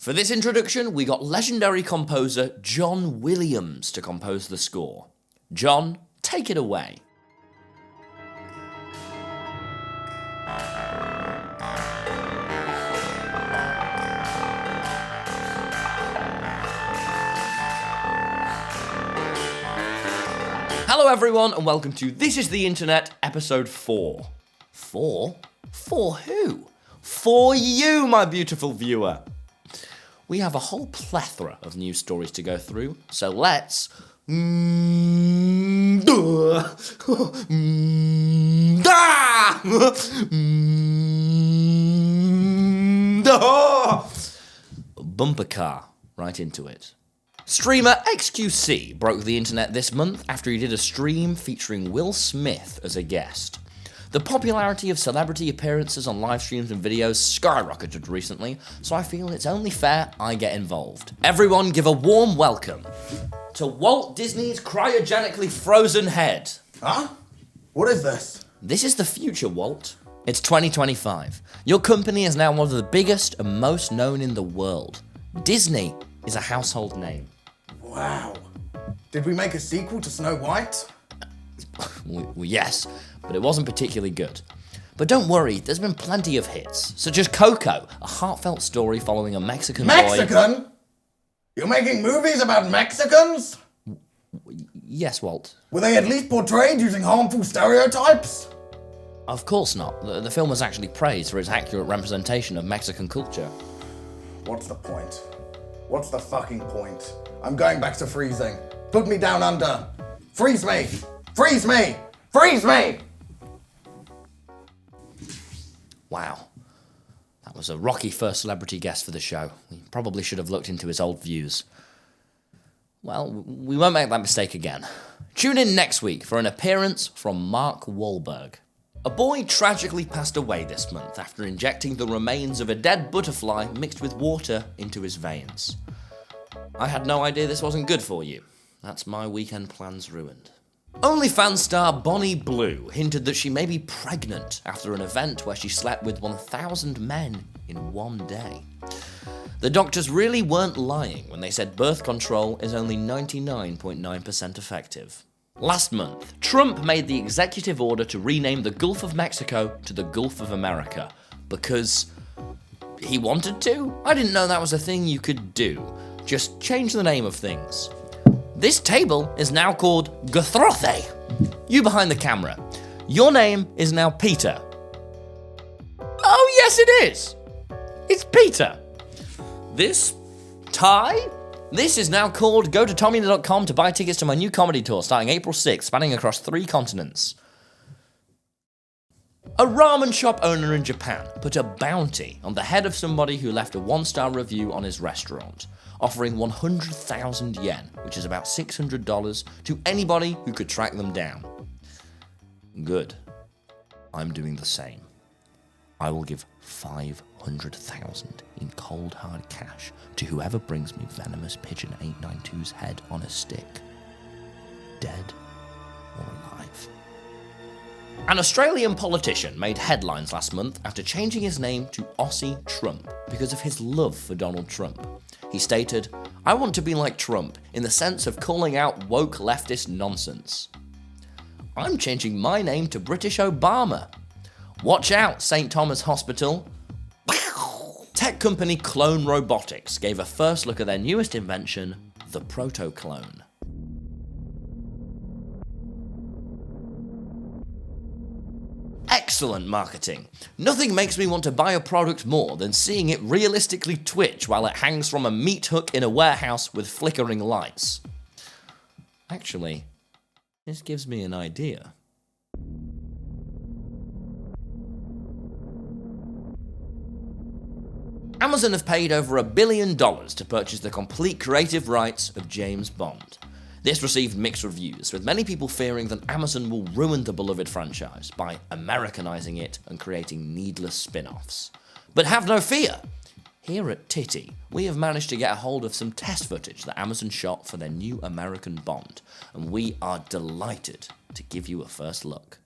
For this introduction, we got legendary composer John Williams to compose the score. John, take it away. Hello everyone and welcome to This Is the Internet, episode 4. 4? For who? For you, my beautiful viewer. We have a whole plethora of news stories to go through, so let's... Bumper car, right into it. Streamer XQC broke the internet this month after he did a stream featuring Will Smith as a guest. The popularity of celebrity appearances on live streams and videos skyrocketed recently, so I feel it's only fair I get involved. Everyone give a warm welcome to Walt Disney's cryogenically frozen head. Huh? What is this? This is the future, Walt. It's 2025. Your company is now one of the biggest and most known in the world. Disney is a household name. Wow. Did we make a sequel to Snow White? Well, yes, but it wasn't particularly good. But don't worry, there's been plenty of hits, such as Coco, a heartfelt story following a Mexican boy... Mexican? You're making movies about Mexicans? Yes, Walt. Were they at least portrayed using harmful stereotypes? Of course not. The film was actually praised for its accurate representation of Mexican culture. What's the point? What's the fucking point? I'm going back to freezing. Put me down under. Freeze me! Freeze me! Freeze me! Wow. That was a rocky first celebrity guest for the show. We probably should have looked into his old views. Well, we won't make that mistake again. Tune in next week for an appearance from Mark Wahlberg. A boy tragically passed away this month after injecting the remains of a dead butterfly mixed with water into his veins. I had no idea this wasn't good for you. That's my weekend plans ruined. OnlyFans star Bonnie Blue hinted that she may be pregnant after an event where she slept with 1,000 men in one day. The doctors really weren't lying when they said birth control is only 99.9% effective. Last month, Trump made the executive order to rename the Gulf of Mexico to the Gulf of America because he wanted to? I didn't know that was a thing you could do. Just change the name of things. This table is now called Gothrothe. You behind the camera. Your name is now Peter. Oh yes it is. It's Peter. This tie? This is now called go to TommyInnit.com to buy tickets to my new comedy tour starting April 6th, spanning across 3 continents. A ramen shop owner in Japan put a bounty on the head of somebody who left a 1-star review on his restaurant, offering 100,000 yen, which is about $600, to anybody who could track them down. Good. I'm doing the same. I will give 500,000 in cold hard cash to whoever brings me Venomous Pigeon 892's head on a stick. Dead or alive. An Australian politician made headlines last month after changing his name to Aussie Trump because of his love for Donald Trump. He stated, "I want to be like Trump in the sense of calling out woke leftist nonsense. I'm changing my name to British Obama. Watch out, St. Thomas Hospital." Tech company Clone Robotics gave a first look at their newest invention, the Proto-Clone. Excellent marketing. Nothing makes me want to buy a product more than seeing it realistically twitch while it hangs from a meat hook in a warehouse with flickering lights. Actually, this gives me an idea. Amazon have paid over $1 billion to purchase the complete creative rights of James Bond. This received mixed reviews, with many people fearing that Amazon will ruin the beloved franchise by Americanizing it and creating needless spin-offs. But have no fear! Here at Titty, we have managed to get a hold of some test footage that Amazon shot for their new American Bond, and we are delighted to give you a first look.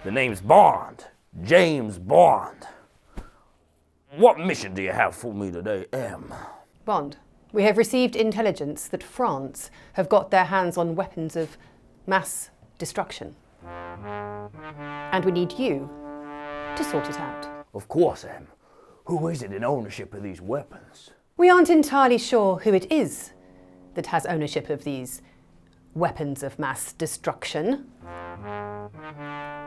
The name's Bond. James Bond. What mission do you have for me today, M? Bond, we have received intelligence that France have got their hands on weapons of mass destruction. And we need you to sort it out. Of course, M. Who is it in ownership of these weapons? We aren't entirely sure who it is that has ownership of these weapons of mass destruction.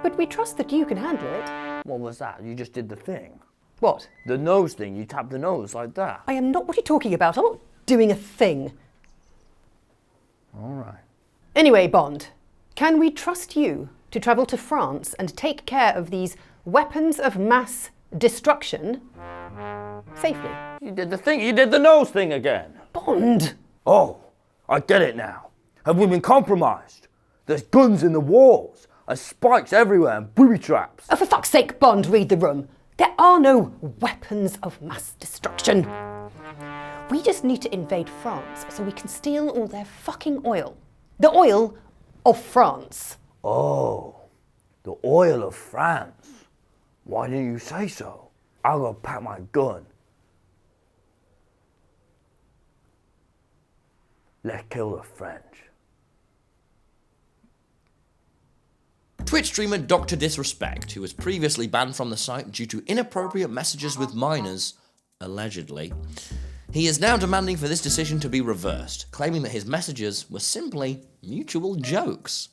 But we trust that you can handle it. What was that? You just did the thing. What? The nose thing. You tapped the nose like that. I am not what you're talking about. I'm not doing a thing. All right. Anyway, Bond, can we trust you to travel to France and take care of these weapons of mass destruction safely? You did the thing. You did the nose thing again. Bond! Oh, I get it now. Have we been compromised? There's guns in the walls, and spikes everywhere, and booby traps. Oh, for fuck's sake, Bond, read the room. There are no weapons of mass destruction. We just need to invade France so we can steal all their fucking oil. The oil of France. Oh, the oil of France. Why didn't you say so? I'll go pack my gun. Let's kill the French. Twitch streamer Dr. Disrespect, who was previously banned from the site due to inappropriate messages with minors, allegedly, he is now demanding for this decision to be reversed, claiming that his messages were simply mutual jokes.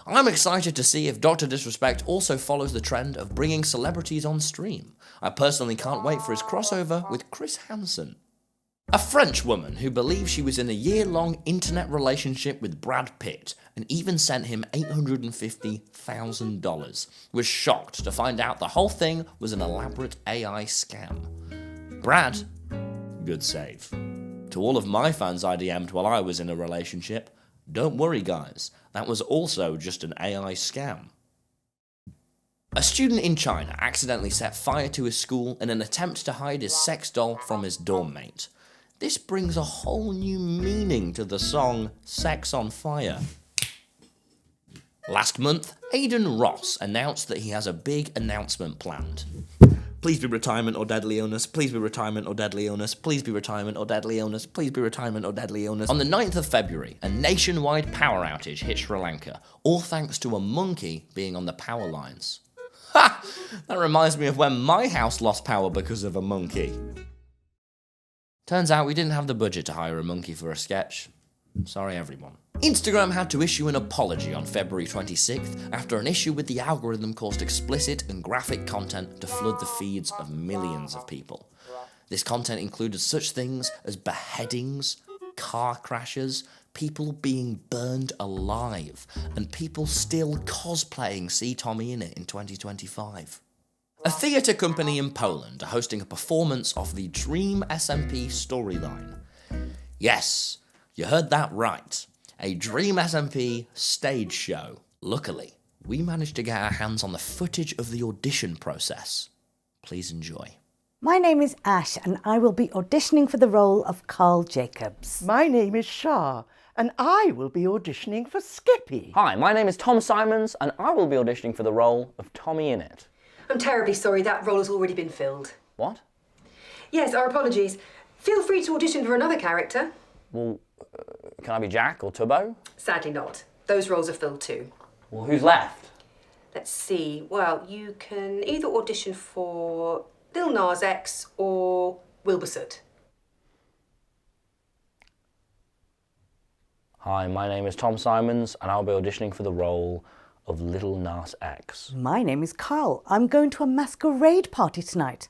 I'm excited to see if Dr. Disrespect also follows the trend of bringing celebrities on stream. I personally can't wait for his crossover with Chris Hansen. A French woman who believes she was in a year-long internet relationship with Brad Pitt and even sent him $850,000 was shocked to find out the whole thing was an elaborate AI scam. Brad, good save. To all of my fans I DM'd while I was in a relationship, don't worry guys, that was also just an AI scam. A student in China accidentally set fire to his school in an attempt to hide his sex doll from his dorm mate. This brings a whole new meaning to the song Sex on Fire. Last month, Aiden Ross announced that he has a big announcement planned. Please be retirement or deadly illness, please be retirement or deadly illness, please be retirement or deadly illness, please be retirement or deadly illness. On the 9th of February, a nationwide power outage hit Sri Lanka, all thanks to a monkey being on the power lines. Ha! That reminds me of when my house lost power because of a monkey. Turns out we didn't have the budget to hire a monkey for a sketch. Sorry everyone. Instagram had to issue an apology on February 26th after an issue with the algorithm caused explicit and graphic content to flood the feeds of millions of people. This content included such things as beheadings, car crashes, people being burned alive, and people still cosplaying See TommyInnit in 2025. A theatre company in Poland are hosting a performance of the Dream SMP storyline. Yes, you heard that right. A Dream SMP stage show. Luckily, we managed to get our hands on the footage of the audition process. Please enjoy. My name is Ash and I will be auditioning for the role of Carl Jacobs. My name is Shah and I will be auditioning for Skippy. Hi, my name is Tom Simons and I will be auditioning for the role of TommyInnit. I'm terribly sorry, that role has already been filled. What? Yes, our apologies. Feel free to audition for another character. Well, can I be Jack or Tubbo? Sadly not. Those roles are filled too. Well, who's left? Let's see. Well, you can either audition for Lil Nas X or Wilbur. Hi, my name is Tom Simons and I'll be auditioning for the role of Little Nas X. My name is Carl. I'm going to a masquerade party tonight.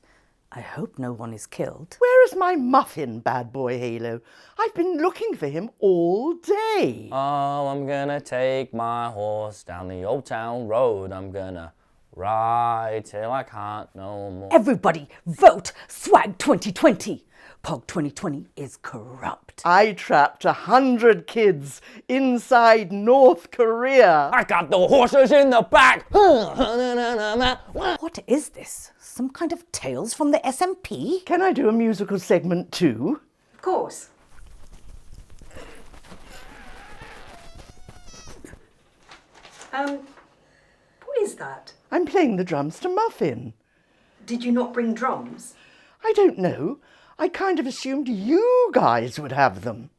I hope no one is killed. Where is my muffin, bad boy Halo? I've been looking for him all day. Oh, I'm gonna take my horse down the old town road. I'm gonna ride till I can't no more. Everybody vote Swag 2020. Pog 2020 is corrupt. I trapped 100 kids inside North Korea. I got the horses in the back. What is this? Some kind of Tales from the SMP? Can I do a musical segment too? Of course. What is that? I'm playing the drums to Muffin. Did you not bring drums? I don't know. I kind of assumed you guys would have them.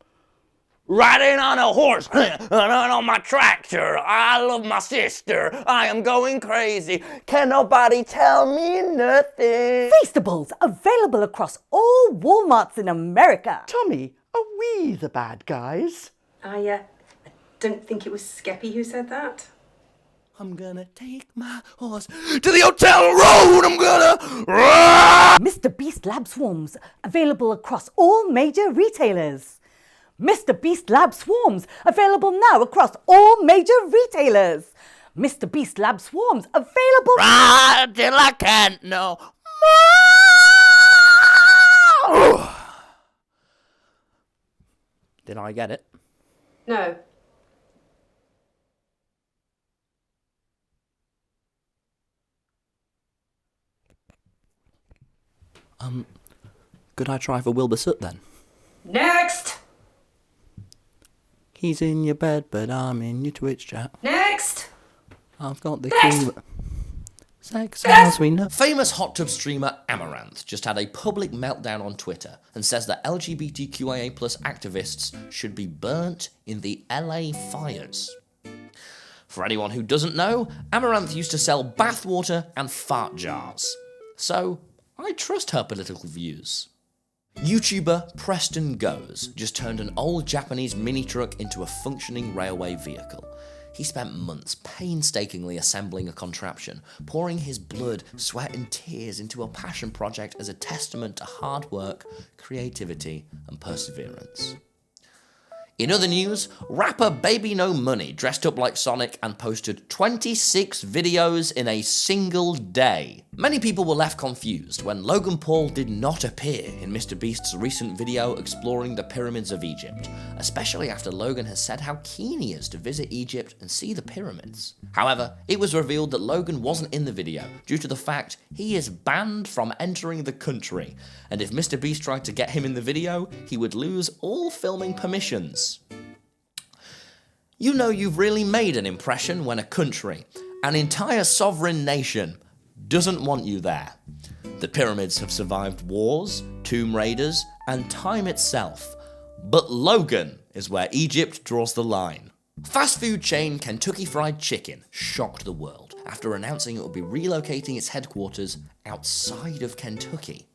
Riding on a horse, and on my tractor. I love my sister. I am going crazy. Can nobody tell me nothing? Feastables available across all Walmarts in America. Tommy, are we the bad guys? I don't think it was Skeppy who said that. I'm gonna take my horse to the hotel road. I'm gonna ride. Mr. Beast Lab Swarms available across all major retailers. Mr. Beast Lab Swarms available now across all major retailers. Mr. Beast Lab Swarms available. Ride till I can't no more. Did I get it? No. Could I try for Wilbur Soot then? Next! He's in your bed, but I'm in your Twitch chat. Next! I've got the key. Sex as we know. Famous hot tub streamer Amaranth just had a public meltdown on Twitter and says that LGBTQIA+ activists should be burnt in the LA fires. For anyone who doesn't know, Amaranth used to sell bathwater and fart jars. So, I trust her political views. YouTuber Preston Goes just turned an old Japanese mini truck into a functioning railway vehicle. He spent months painstakingly assembling a contraption, pouring his blood, sweat and tears into a passion project as a testament to hard work, creativity and perseverance. In other news, rapper Baby No Money dressed up like Sonic and posted 26 videos in a single day. Many people were left confused when Logan Paul did not appear in MrBeast's recent video exploring the pyramids of Egypt, especially after Logan has said how keen he is to visit Egypt and see the pyramids. However, it was revealed that Logan wasn't in the video due to the fact he is banned from entering the country, and if MrBeast tried to get him in the video, he would lose all filming permissions. You know you've really made an impression when a country, an entire sovereign nation, doesn't want you there. The pyramids have survived wars, tomb raiders, and time itself. But Logan is where Egypt draws the line. Fast food chain Kentucky Fried Chicken shocked the world after announcing it would be relocating its headquarters outside of Kentucky.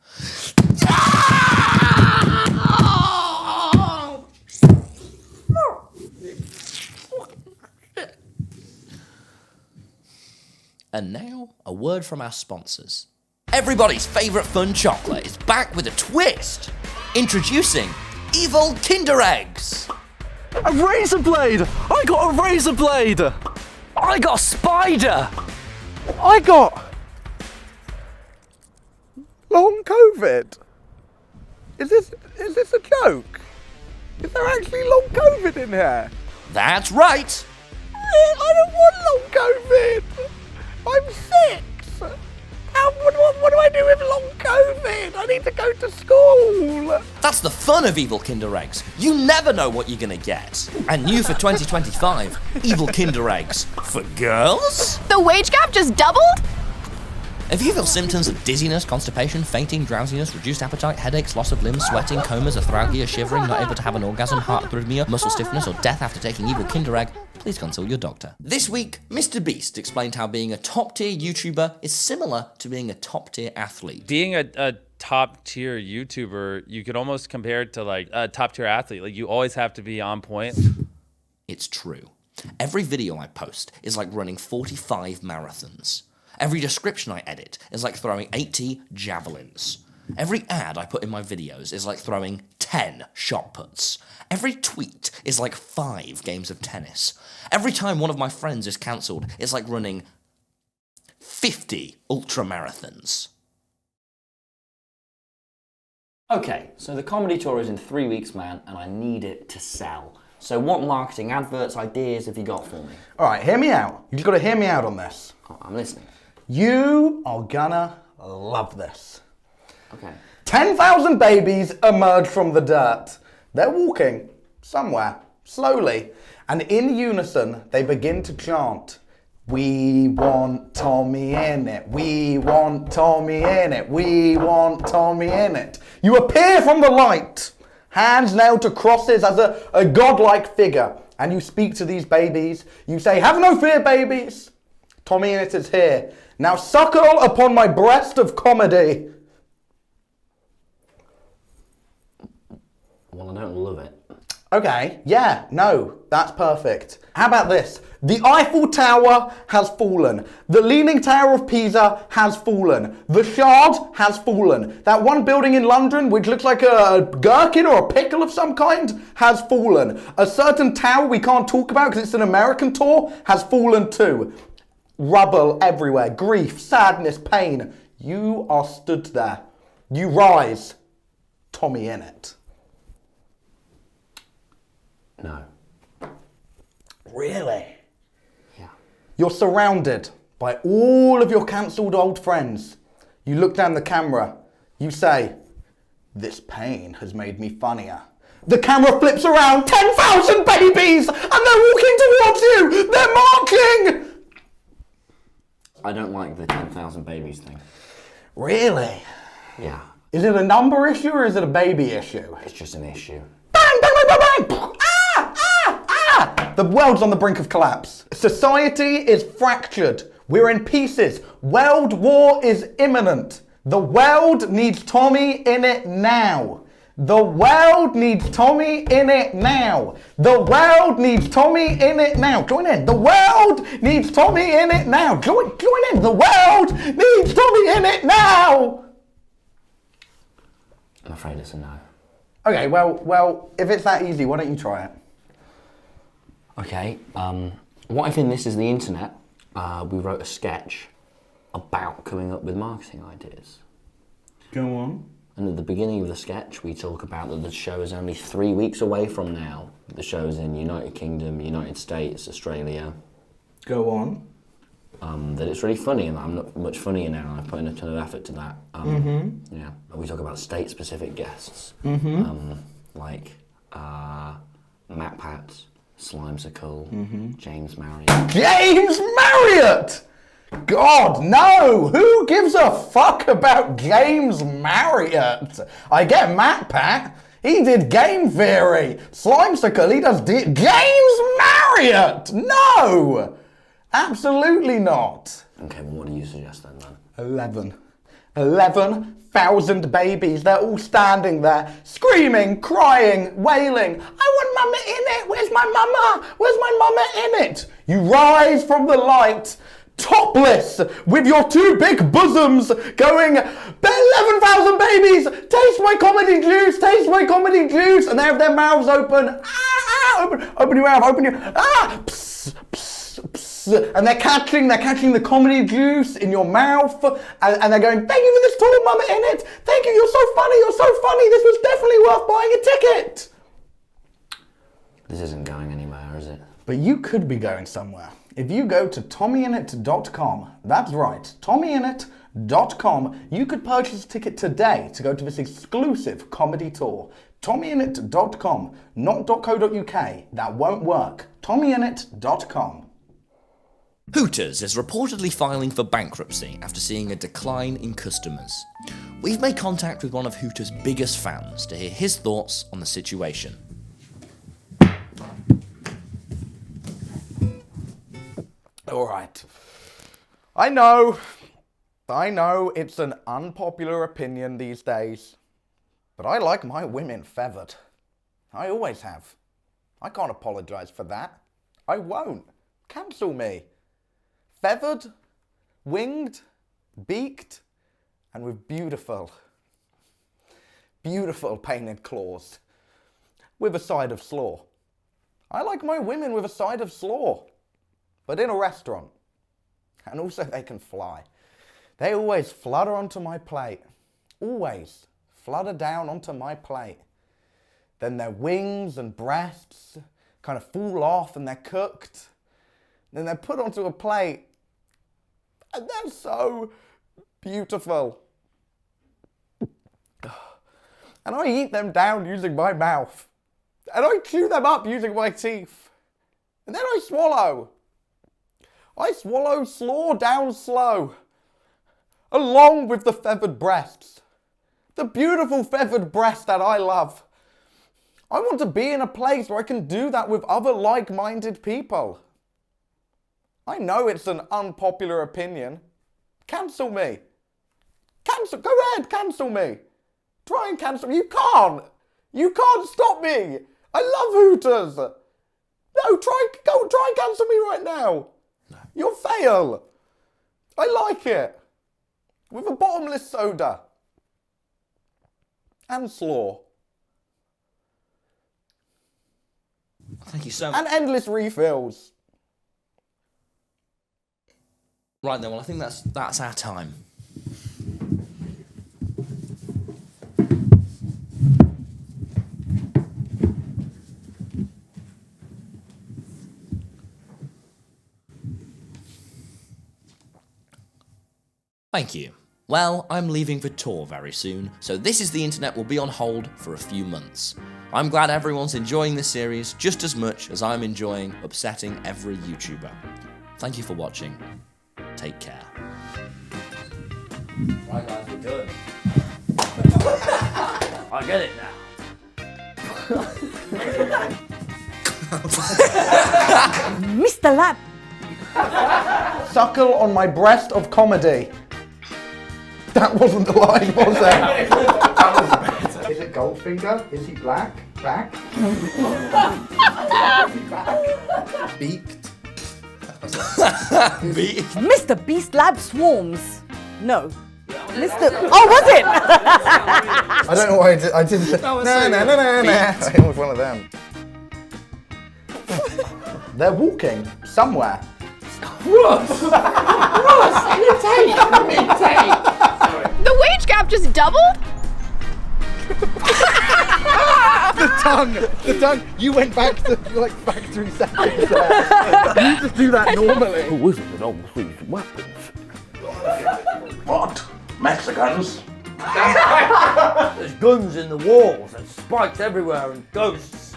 And now, a word from our sponsors. Everybody's favourite fun chocolate is back with a twist! Introducing Evil Kinder Eggs! A razor blade! I got a razor blade! I got a spider! I got long COVID. Is this a joke? Is there actually long COVID in here? That's right! I don't want long COVID! I'm 6! What do I do with long COVID? I need to go to school! That's the fun of Evil Kinder Eggs. You never know what you're gonna get. And new for 2025, Evil Kinder Eggs for girls? The wage gap just doubled? If you feel symptoms of dizziness, constipation, fainting, drowsiness, reduced appetite, headaches, loss of limbs, sweating, comas, arthralgia, shivering, not able to have an orgasm, heart arrhythmia, muscle stiffness, or death after taking Evil Kinder Egg, please consult your doctor. This week, MrBeast explained how being a top-tier YouTuber is similar to being a top-tier athlete. Being a top-tier YouTuber, you could almost compare it to like a top-tier athlete. Like you always have to be on point. It's true. Every video I post is like running 45 marathons. Every description I edit is like throwing 80 javelins. Every ad I put in my videos is like throwing 10 shot puts. Every tweet is like 5 games of tennis. Every time one of my friends is cancelled, it's like running 50 ultramarathons. Okay, so the comedy tour is in 3 weeks, man, and I need it to sell. So what marketing adverts, ideas have you got for me? All right, hear me out. You've got to hear me out on this. Oh, I'm listening. You are gonna love this. Okay. 10,000 babies emerge from the dirt. They're walking somewhere, slowly, and in unison they begin to chant, We want TommyInnit. We want TommyInnit. We want TommyInnit. You appear from the light, hands nailed to crosses as a godlike figure, and you speak to these babies. You say, "Have no fear, babies. TommyInnit is here. Now suckle upon my breast of comedy." Well, I don't love it. Okay, yeah, no, that's perfect. How about this? The Eiffel Tower has fallen. The Leaning Tower of Pisa has fallen. The Shard has fallen. That one building in London, which looks like a gherkin or a pickle of some kind, has fallen. A certain tower we can't talk about because it's an American tour has fallen too. Rubble everywhere, grief, sadness, pain. You are stood there. You rise. TommyInnit. No. Really? Yeah. You're surrounded by all of your cancelled old friends. You look down the camera. You say, "This pain has made me funnier." The camera flips around. 10,000 babies! And they're walking towards you! They're marching! I don't like the 10,000 babies thing. Really? Yeah. Is it a number issue or is it a baby issue? It's just an issue. Bang, bang, bang, bang, bang! The world's on the brink of collapse. Society is fractured. We're in pieces. World war is imminent. The world needs TommyInnit now. The world needs TommyInnit now. The world needs TommyInnit now. Join in. The world needs TommyInnit now. Join in. The world needs TommyInnit now. I'm afraid it's a no. Okay, well, if it's that easy, why don't you try it? Okay, what if in This Is the Internet, we wrote a sketch about coming up with marketing ideas? Go on. And at the beginning of the sketch, we talk about that the show is only 3 weeks away from now. The show's in United Kingdom, United States, Australia. Go on. That it's really funny and I'm not much funnier now and I've put in a ton of effort to that. Yeah. We talk about state-specific guests. Like Matt Pats, Slimesicle, James Marriott. James Marriott! God, no! Who gives a fuck about James Marriott? I get Matt Pat. He did Game Theory. Slimesicle, he does James Marriott! No! Absolutely not. Okay, well what do you suggest then? 11,000 babies. They're all standing there, screaming, crying, wailing. "I want Mama in it. Where's my Mama? Where's my Mama in it?" You rise from the light, topless, with your two big bosoms, going, "11,000 babies, taste my comedy juice, taste my comedy juice," and they have their mouths open. Open your mouth, open your, psst, psst, psst. And they're catching the comedy juice in your mouth, and they're going, "Thank you for this tour, Mama in it. Thank you, you're so funny, this was definitely worth buying a ticket." This isn't going anywhere, is it? But you could be going somewhere. If you go to TommyInnit.com, that's right, TommyInnit.com, you could purchase a ticket today to go to this exclusive comedy tour. TommyInnit.com, not .co.uk. That won't work. TommyInnit.com. Hooters is reportedly filing for bankruptcy after seeing a decline in customers. We've made contact with one of Hooters' biggest fans to hear his thoughts on the situation. All right. I know it's an unpopular opinion these days, but I like my women feathered. I always have. I can't apologise for that. I won't. Cancel me. Feathered, winged, beaked, and with beautiful painted claws, with a side of slaw. I like my women with a side of slaw, but in a restaurant. And also they can fly. They always flutter onto my plate. Always flutter down onto my plate. Then their wings and breasts kind of fall off and they're cooked. Then they're put onto a plate. And they're so beautiful. And I eat them down using my mouth. And I chew them up using my teeth. And then I swallow. I swallow slaw down slow, along with the feathered breasts. The beautiful feathered breast that I love. I want to be in a place where I can do that with other like-minded people. I know it's an unpopular opinion. Cancel me. Go ahead, cancel me. Try and cancel me. You can't stop me. I love Hooters. No, try and cancel me right now. No. You'll fail. I like it. With a bottomless soda. And slaw. Thank you so much. And endless refills. Right then, well, I think that's our time. Thank you. Well, I'm leaving for tour very soon, so This Is the Internet will be on hold for a few months. I'm glad everyone's enjoying this series just as much as I'm enjoying upsetting every YouTuber. Thank you for watching. Take care. Right guys, we're done. I get it now. Mr. Lab. Suckle on my breast of comedy. That wasn't the line, was it? Is it Goldfinger? Is he black? Back? Beaked? Mr. Beast Lab swarms. No. Mr. Oh, was it? I don't know why I did. No. It was one of them. They're walking somewhere. Russ, imitate. The wage gap just doubled? The tongue. You went back to back 3 seconds there. You just do that normally. Who is it with all these weapons? What? Mexicans? There's guns in the walls and spikes everywhere and ghosts.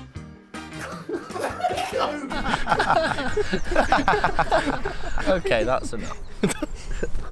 Okay, that's enough.